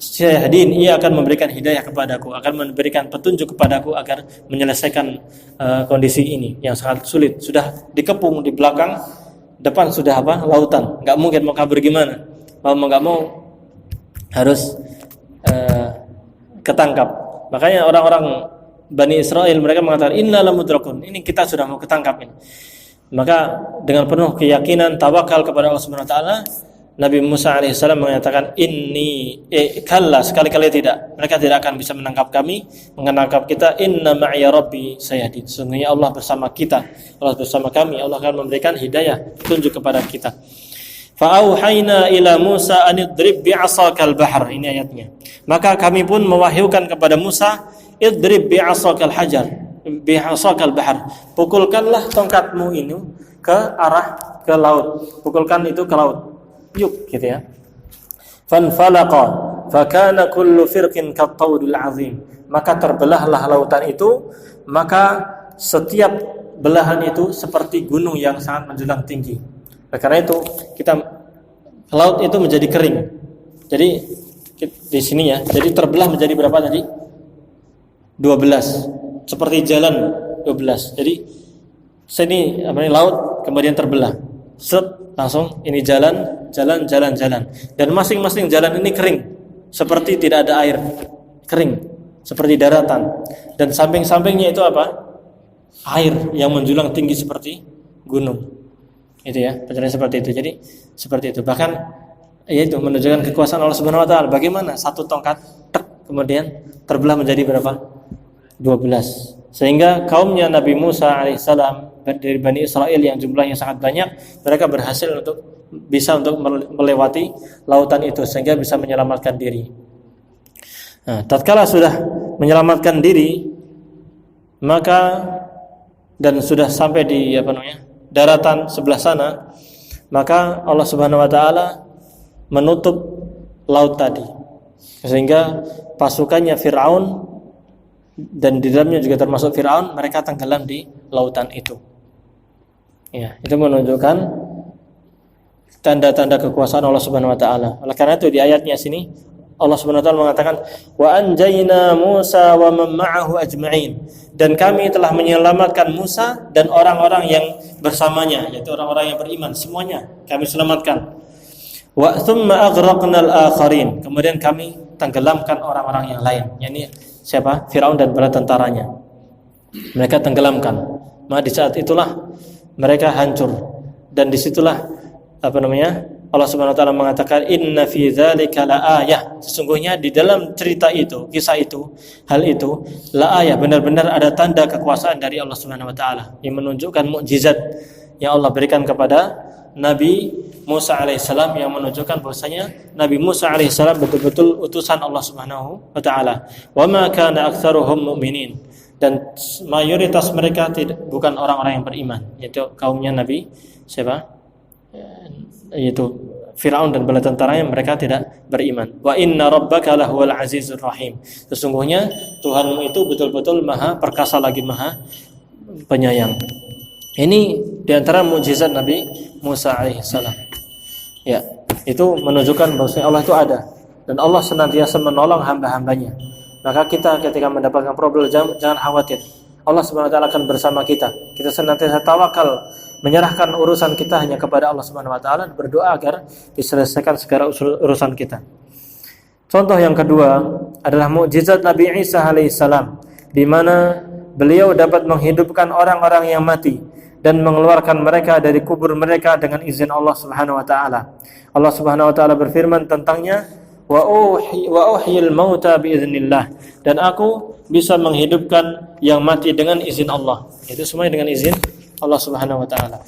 Sayahdin, ia akan memberikan hidayah kepadaku, akan memberikan petunjuk kepadaku agar menyelesaikan kondisi ini yang sangat sulit. Sudah dikepung di belakang, depan sudah lautan. Enggak mungkin mau kabur gimana? Mau enggak mau harus ketangkap. Makanya orang-orang Bani Israel mereka mengatakan inna lamudrakun. Ini kita sudah mau ketangkap ini. Maka dengan penuh keyakinan tawakal kepada Allah Subhanahu wa taala, Nabi Musa alaihissalam mengatakan kalla, sekali-kali tidak. Mereka tidak akan bisa menangkap kami, menangkap kita. Inna ma'iya rabbi sayahdin. Sungguhnya Allah bersama kita, Allah bersama kami. Allah akan memberikan hidayah, petunjuk kepada kita. Fa'auhayna ila Musa an idrib bi'asakal bahr. Ini ayatnya. Maka kami pun mewahyukan kepada Musa, idrib bi'asakal hajar, bi'asakal bahr. Pukulkanlah tongkatmu ini ke laut. Pukulkan itu ke laut. Yuk, gitu ya. Fanfalaqa fakana kullu firqin kattawdil azim. Maka terbelahlah lautan itu, maka setiap belahan itu seperti gunung yang sangat menjulang tinggi. Karena itu laut itu menjadi kering. Jadi di sini ya, jadi terbelah menjadi berapa tadi? 12. Seperti jalan 12. Jadi sini laut kemudian terbelah. Langsung ini jalan. Dan masing-masing jalan ini kering, seperti tidak ada air, kering, seperti daratan. Dan samping-sampingnya itu apa? Air yang menjulang tinggi seperti gunung. Itu ya, penjelasan seperti itu. Jadi seperti itu. Bahkan yaitu menunjukkan kekuasaan Allah Subhanahu wa taala. Bagaimana satu tongkat kemudian terbelah menjadi berapa? 12. Sehingga kaumnya Nabi Musa alaihissalam dari Bani Israel yang jumlahnya sangat banyak, mereka berhasil untuk melewati lautan itu sehingga bisa menyelamatkan diri. Nah, tatkala sudah menyelamatkan diri, maka dan sudah sampai di daratan sebelah sana, maka Allah Subhanahu wa taala menutup laut tadi sehingga pasukannya Fir'aun dan di dalamnya juga termasuk Fir'aun, mereka tenggelam di lautan itu. Ya, itu menunjukkan tanda-tanda kekuasaan Allah Subhanahu wa taala. Oleh karena itu di ayatnya sini Allah Subhanahu wa taala mengatakan wa anjayna Musa wa man ma'ahu ajma'in. Dan kami telah menyelamatkan Musa dan orang-orang yang bersamanya, yaitu orang-orang yang beriman, semuanya kami selamatkan. Wa thumma aghraqnal akharin. Kemudian kami tenggelamkan orang-orang yang lain. Yakni siapa? Firaun dan bala tentaranya. Mereka tenggelamkan. Maka di saat itulah mereka hancur. Dan disitulah Allah Subhanahu wa taala mengatakan inna fi dzalika laayah. Sesungguhnya di dalam cerita itu, kisah itu, hal itu laayah, benar-benar ada tanda kekuasaan dari Allah Subhanahu wa taala yang menunjukkan mukjizat yang Allah berikan kepada Nabi Musa alaihissalam, yang menunjukkan bahwasanya Nabi Musa alaihissalam betul-betul utusan Allah Subhanahu wa taala. Wa ma kana aktsaruhum mu'minin, dan mayoritas mereka bukan orang-orang yang beriman, yaitu kaumnya Nabi siapa? Yaitu Firaun dan bala tentaranya, mereka tidak beriman. Wa inna rabbaka lahuwal azizur rahim. Sesungguhnya Tuhanmu itu betul-betul maha perkasa lagi maha penyayang. Ini diantara mukjizat Nabi Musa alaihissalam. Ya, itu menunjukkan bahwa Allah itu ada dan Allah senantiasa menolong hamba-hambanya. Maka kita ketika mendapatkan problem jangan khawatir. Allah Subhanahu wa taala akan bersama kita. Kita senantiasa tawakal, menyerahkan urusan kita hanya kepada Allah Subhanahu wa taala, berdoa agar diselesaikan segala urusan kita. Contoh yang kedua adalah mukjizat Nabi Isa alaihissalam, di mana beliau dapat menghidupkan orang-orang yang mati dan mengeluarkan mereka dari kubur mereka dengan izin Allah Subhanahu wa taala. Allah Subhanahu wa taala berfirman tentangnya, wa uhyil mauta biiznillah, dan aku bisa menghidupkan yang mati dengan izin Allah. Itu semuanya dengan izin Allah Subhanahu wa taala.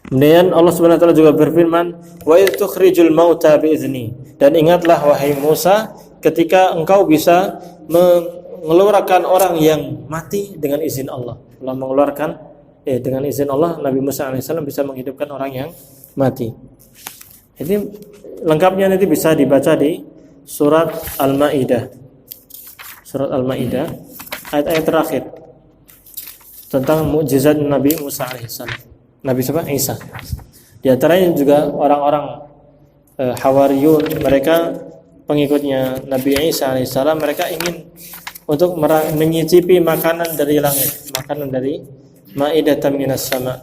Kemudian Allah Subhanahu wa taala juga berfirman, wa idz tukhrijul mauta biizni, dan ingatlah wahai Musa ketika engkau bisa mengeluarkan orang yang mati dengan izin Allah. Allah mengeluarkan dengan izin Allah, Nabi Musa alaihissalam bisa menghidupkan orang yang mati. Ini lengkapnya nanti bisa dibaca di surat Al-Maidah. Surat Al-Maidah ayat-ayat terakhir tentang mukjizat Nabi Musa alaihissalam. Nabi siapa? Isa. Di antaranya juga orang-orang Hawariyun, mereka pengikutnya Nabi Isa alaihissalam, mereka ingin untuk menyicipi makanan dari langit, makanan dari Ma'idatan minas sama,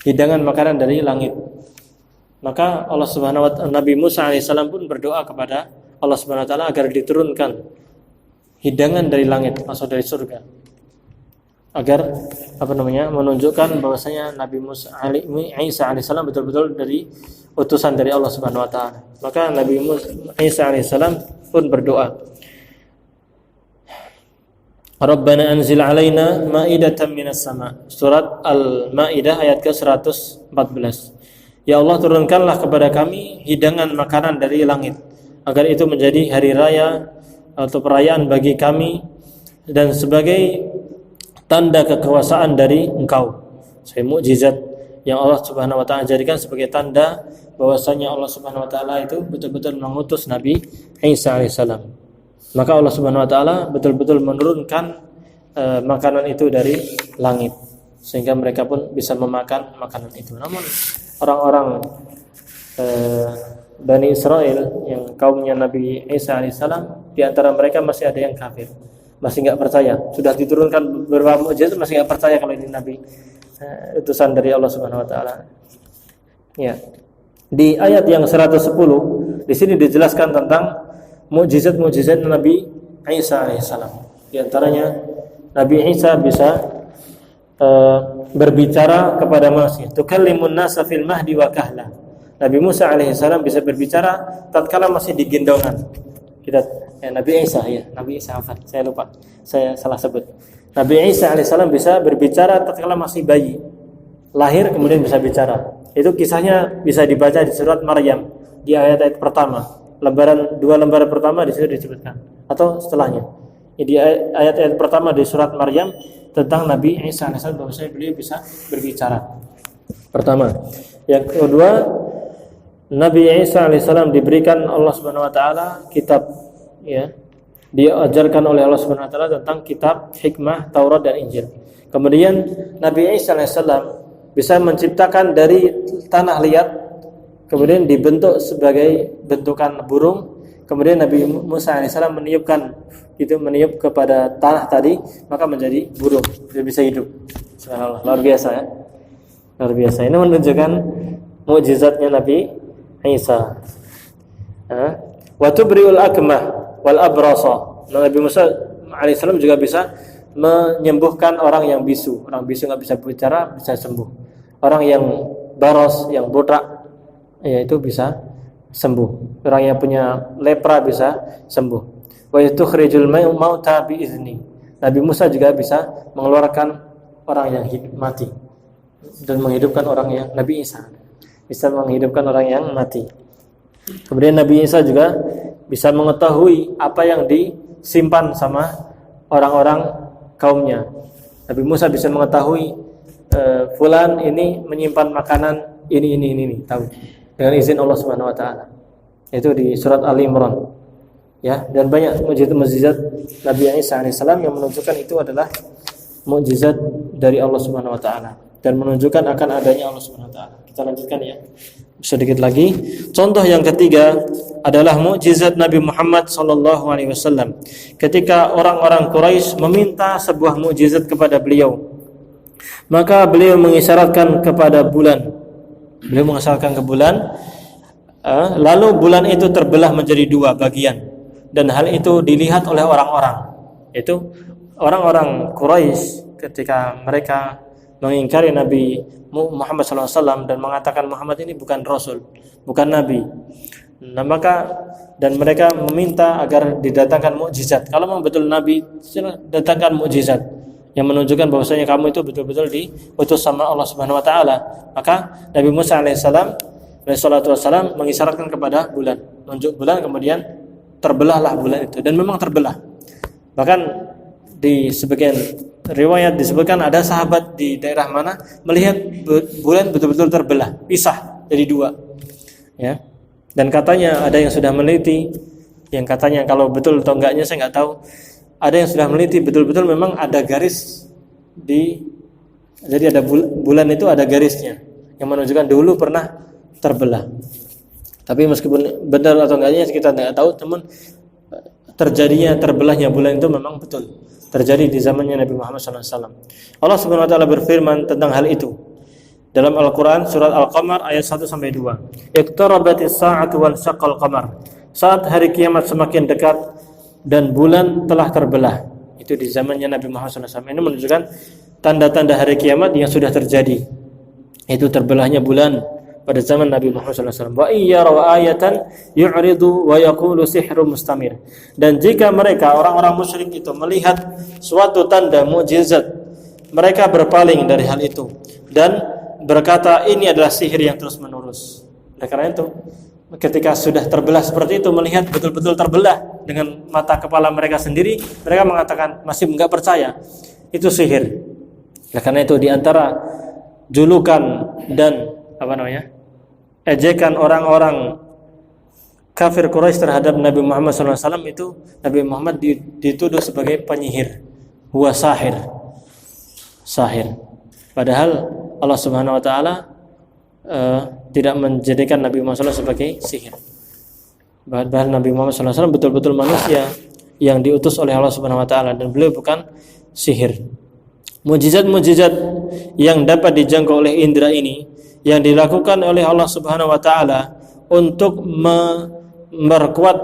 hidangan makanan dari langit. Maka Allah Subhanahu wa taala, Nabi Musa alaihissalam pun berdoa kepada Allah Subhanahu wa taala agar diturunkan hidangan dari langit, maksud dari surga, agar menunjukkan bahwasanya Nabi Isa alaihissalam betul-betul dari utusan dari Allah Subhanahu wa taala. Maka Nabi Isa alaihissalam pun berdoa, Rabbana anzil alaina ma'idatan minas sama. Surat Al-Maidah ayat ke-114. Ya Allah, turunkanlah kepada kami hidangan makanan dari langit, agar itu menjadi hari raya atau perayaan bagi kami dan sebagai tanda kekuasaan dari Engkau. Mukjizat yang Allah Subhanahu wa taala jadikan sebagai tanda bahwasanya Allah Subhanahu wa taala itu betul-betul mengutus Nabi Isa alaihissalam. Maka Allah Subhanahu wa taala betul-betul menurunkan makanan itu dari langit sehingga mereka pun bisa memakan makanan itu. Namun orang-orang Bani Israel yang kaumnya Nabi Isa alaihissalam, di antara mereka masih ada yang kafir, masih enggak percaya. Sudah diturunkan beberapa mukjizat masih enggak percaya kalau ini Nabi utusan dari Allah Subhanahu wa taala. Ya. Di ayat yang 110 di sini dijelaskan tentang mukjizat-mukjizat Nabi Isa alaihissalam. Di antaranya Nabi Isa bisa berbicara kepada manusia. Tukallimun nasa fil mahdi wa kahla. Nabi Musa alaihissalam bisa berbicara tatkala masih di gendongan. Nabi Isa saya lupa. Saya salah sebut. Nabi Isa alaihissalam bisa berbicara tatkala masih bayi. Lahir kemudian bisa bicara. Itu kisahnya bisa dibaca di surat Maryam di ayat-ayat pertama. Dua lembaran pertama di situ disebutkan, atau setelahnya. Di ayat-ayat pertama di surat Maryam tentang Nabi Isa alaihissalam bahwasanya beliau bisa berbicara. Pertama. Yang kedua, Nabi Isa alaihissalam diberikan Allah Subhanahu wa taala kitab, ya. Diajarkan oleh Allah Subhanahu wa taala tentang kitab, hikmah, Taurat dan Injil. Kemudian Nabi Isa alaihissalam bisa menciptakan dari tanah liat, kemudian dibentuk sebagai bentukan burung. Kemudian Nabi Musa alaihissalam meniup kepada tanah tadi, maka menjadi burung, dia bisa hidup. Subhanallah, luar biasa ya. Luar biasa. Ini menunjukkan mukjizatnya Nabi Isa. Wa tubri'ul akmah wal abrasa. Nabi Musa alaihissalam juga bisa menyembuhkan orang yang bisu. Orang bisu nggak bisa bicara, bisa sembuh. Orang yang baros, yang botak, ya itu bisa sembuh. Orang yang punya lepra bisa sembuh. Wa tukhrijul mauta bi izni. Nabi Musa juga bisa mengeluarkan orang yang mati dan menghidupkan orang yang Nabi Isa bisa menghidupkan orang yang mati. Kemudian Nabi Isa juga bisa mengetahui apa yang disimpan sama orang-orang kaumnya. Nabi Musa bisa mengetahui fulan ini menyimpan makanan ini tahu dengan izin Allah Subhanahu wa taala. Itu di surat Ali Imran. Ya, dan banyak mukjizat Nabi Isa alaihissalam yang menunjukkan itu adalah mukjizat dari Allah Subhanahu wa taala dan menunjukkan akan adanya Allah Subhanahu wa taala. Kita lanjutkan ya. Sedikit lagi. Contoh yang ketiga adalah mukjizat Nabi Muhammad sallallahu alaihi wasallam. Ketika orang-orang Quraisy meminta sebuah mukjizat kepada beliau, maka beliau mengisyaratkan kepada bulan. Beliau mengisyaratkan ke bulan, lalu bulan itu terbelah menjadi dua bagian. Dan hal itu dilihat oleh orang-orang. Itu orang-orang Quraisy ketika mereka mengingkari Nabi Muhammad SAW dan mengatakan Muhammad ini bukan Rasul, bukan Nabi. Nah, maka dan mereka meminta agar didatangkan mukjizat. Kalau memang betul Nabi, datangkan mukjizat yang menunjukkan bahwasanya kamu itu betul-betul diutus sama Allah Subhanahu wa taala. Maka Nabi Musa alaihissalam mengisyaratkan kepada bulan, tunjuk bulan, kemudian terbelahlah bulan itu, dan memang terbelah. Bahkan di sebagian riwayat disebutkan ada sahabat di daerah mana melihat bulan betul-betul terbelah, pisah jadi dua. Ya. Dan katanya ada yang sudah meneliti, yang katanya kalau betul atau enggaknya saya nggak tahu. Ada yang sudah meneliti betul-betul memang ada garis jadi ada bulan itu ada garisnya yang menunjukkan dulu pernah terbelah. Tapi meskipun benar atau enggaknya kita tidak tahu, namun terjadinya terbelahnya bulan itu memang betul terjadi di zamannya Nabi Muhammad SAW. Allah Subhanahu Wa Taala berfirman tentang hal itu dalam Al-Quran surat Al-Qamar ayat 1-2. Iqtarabatis sa'atu wal syaqqal qamar. Saat hari kiamat semakin dekat dan bulan telah terbelah. Itu di zamannya Nabi Muhammad SAW. Ini menunjukkan tanda-tanda hari kiamat yang sudah terjadi. Itu terbelahnya bulan pada zaman Nabi Muhammad SAW. Wa iyyara ayatan yu'ridu wa yaqulu sihru mustamir. Dan jika mereka orang-orang musyrik itu melihat suatu tanda mukjizat, mereka berpaling dari hal itu dan berkata ini adalah sihir yang terus menerus. Oleh karena itu, ketika sudah terbelah seperti itu, melihat betul-betul terbelah dengan mata kepala mereka sendiri, mereka mengatakan masih enggak percaya itu sihir. Oleh karena itu di antara julukan dan ejekan orang-orang kafir Quraisy terhadap Nabi Muhammad SAW itu Nabi Muhammad dituduh sebagai penyihir, huwa sahir. Padahal Allah Subhanahu Wa Taala tidak menjadikan Nabi Muhammad SAW sebagai sihir. Bahkan Nabi Muhammad SAW betul-betul manusia yang diutus oleh Allah Subhanahu Wa Taala dan beliau bukan sihir. Mukjizat-mukjizat yang dapat dijangkau oleh indera ini yang dilakukan oleh Allah Subhanahu wa taala untuk memperkuat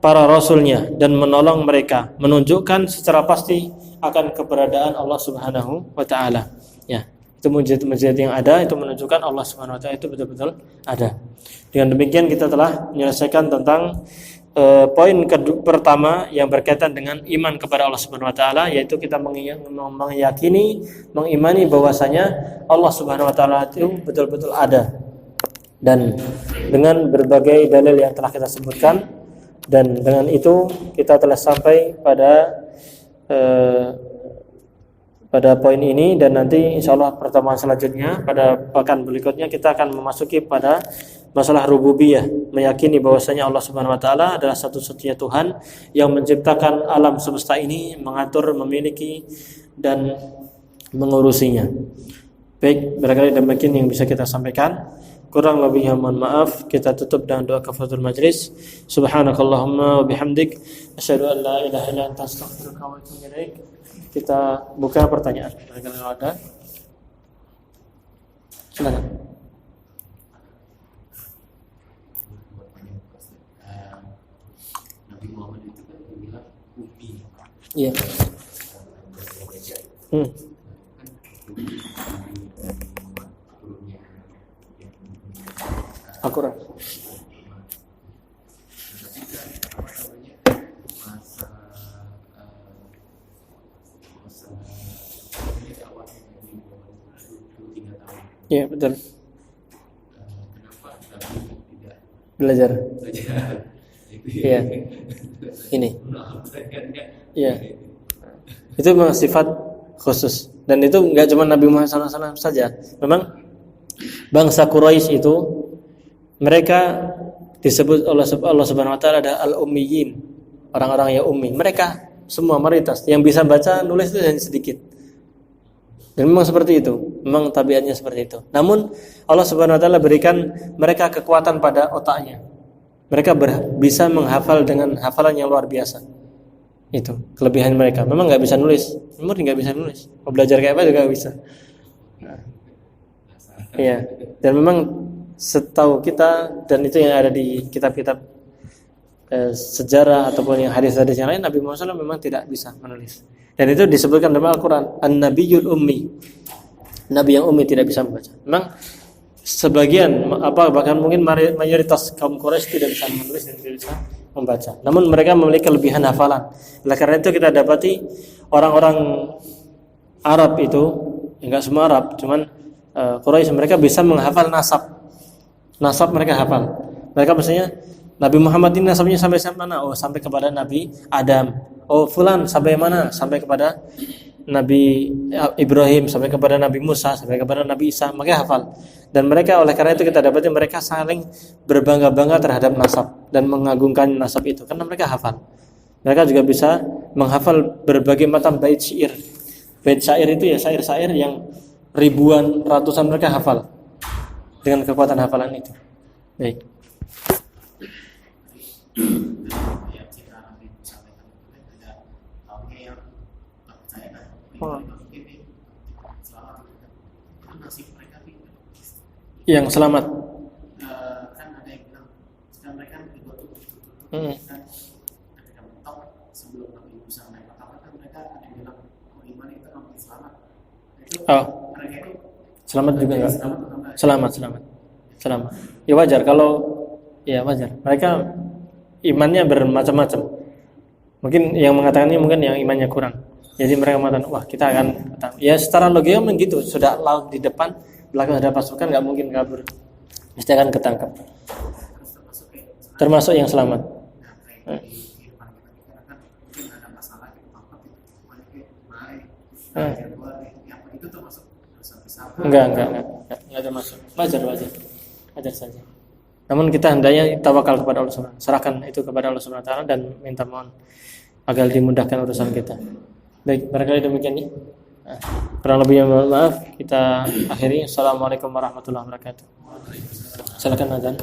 para rasulnya dan menolong mereka, menunjukkan secara pasti akan keberadaan Allah Subhanahu wa taala. Ya, itu mukjizat-mukjizat yang ada itu menunjukkan Allah Subhanahu wa taala itu betul-betul ada. Dengan demikian kita telah menyelesaikan tentang poin pertama yang berkaitan dengan iman kepada Allah Subhanahu wa taala, yaitu kita meyakini, mengimani bahwasanya Allah Subhanahu wa taala itu betul-betul ada. Dan dengan berbagai dalil yang telah kita sebutkan, dan dengan itu kita telah sampai pada poin ini, dan nanti insyaallah pertemuan selanjutnya pada pekan berikutnya kita akan memasuki pada masalah rububiyah, meyakini bahwasanya Allah Subhanahu wa taala adalah satu-satunya Tuhan yang menciptakan alam semesta ini, mengatur, memiliki dan mengurusinya. Baik, barangkali demikian yang bisa kita sampaikan. Kurang lebihnya mohon maaf. Kita tutup dengan doa kafaratul majlis. Subhanakallahumma wa bihamdik asyhadu an la ilaha illa anta astaghfiruka wa atubu ilaik. Kita buka pertanyaan. Barangkali ada. Silakan. Iya. Akurat. Iya, betul. Belajar. Iya. Ini. Iya. Itu memang sifat khusus, dan itu enggak cuma Nabi Muhammad SAW saja. Memang bangsa Quraisy itu mereka disebut oleh Allah Subhanahu wa taala ada al-ummiyin, orang-orang yang ummi. Mereka semua mayoritas yang bisa baca nulis itu hanya sedikit. Dan memang seperti itu, memang tabiatnya seperti itu. Namun Allah Subhanahu wa taala berikan mereka kekuatan pada otaknya. Mereka bisa menghafal dengan hafalan yang luar biasa. Itu kelebihan mereka. Memang nggak bisa nulis, memang nggak bisa nulis. Mau belajar kayak apa juga nggak bisa. Iya. Dan memang setahu kita, dan itu yang ada di kitab-kitab sejarah ataupun yang hadis-hadis yang lain, Nabi Muhammad SAW memang tidak bisa menulis. Dan itu disebutkan dalam Al-Quran, An-Nabiyul Ummi, Nabi yang ummi tidak bisa membaca. Memang sebagian bahkan mungkin mayoritas kaum Quraisy tidak bisa menulis dan tidak bisa membaca. Namun mereka memiliki kelebihan hafalan. Oleh karena itu kita dapati orang-orang Arab itu, enggak semua Arab, cuman Quraisy, mereka bisa menghafal nasab. Nasab mereka hafal. Mereka misalnya Nabi Muhammad ini nasabnya sampai mana? Oh, sampai kepada Nabi Adam. Oh, fulan sampai mana? Sampai kepada Nabi Ibrahim, sampai kepada Nabi Musa, sampai kepada Nabi Isa. Mereka hafal. Dan mereka, oleh karena itu kita dapati mereka saling berbangga-bangga terhadap nasab dan mengagungkan nasab itu karena mereka hafal. Mereka juga bisa menghafal berbagai macam bait syair. Bait syair itu ya syair-syair yang ribuan, ratusan mereka hafal dengan kekuatan hafalan itu. Baik. Yang selamat. Kan ada yang bilang sekarang mereka dibuat tuh kan ketika mentok sebelum Nabi Musa naik pertama kan mereka ada yang bilang iman itu namanya selamat. Itu mereka itu selamat juga enggak? Selamat. Ya wajar kalau ya wajar. Mereka imannya bermacam-macam. Mungkin yang mengatakan ini mungkin yang imannya kurang. Jadi mereka mengatakan, wah kita akan datang. Ya secara logika memang gitu. Sudah laut di depan, belakang ada pasukan, nggak mungkin kabur. Mesti akan ketangkap. Termasuk yang selamat. Enggak termasuk. Wajar saja. Namun kita hendaknya tawakal kepada Allah Subhanahu wa taala. Serahkan itu kepada Allah Subhanahu wa taala dan minta mohon agar dimudahkan urusan kita. Baik, barangkali demikian nih. Kurang lebihnya mohon maaf. Kita akhiri. Assalamualaikum warahmatullahi wabarakatuh. Silakan azan.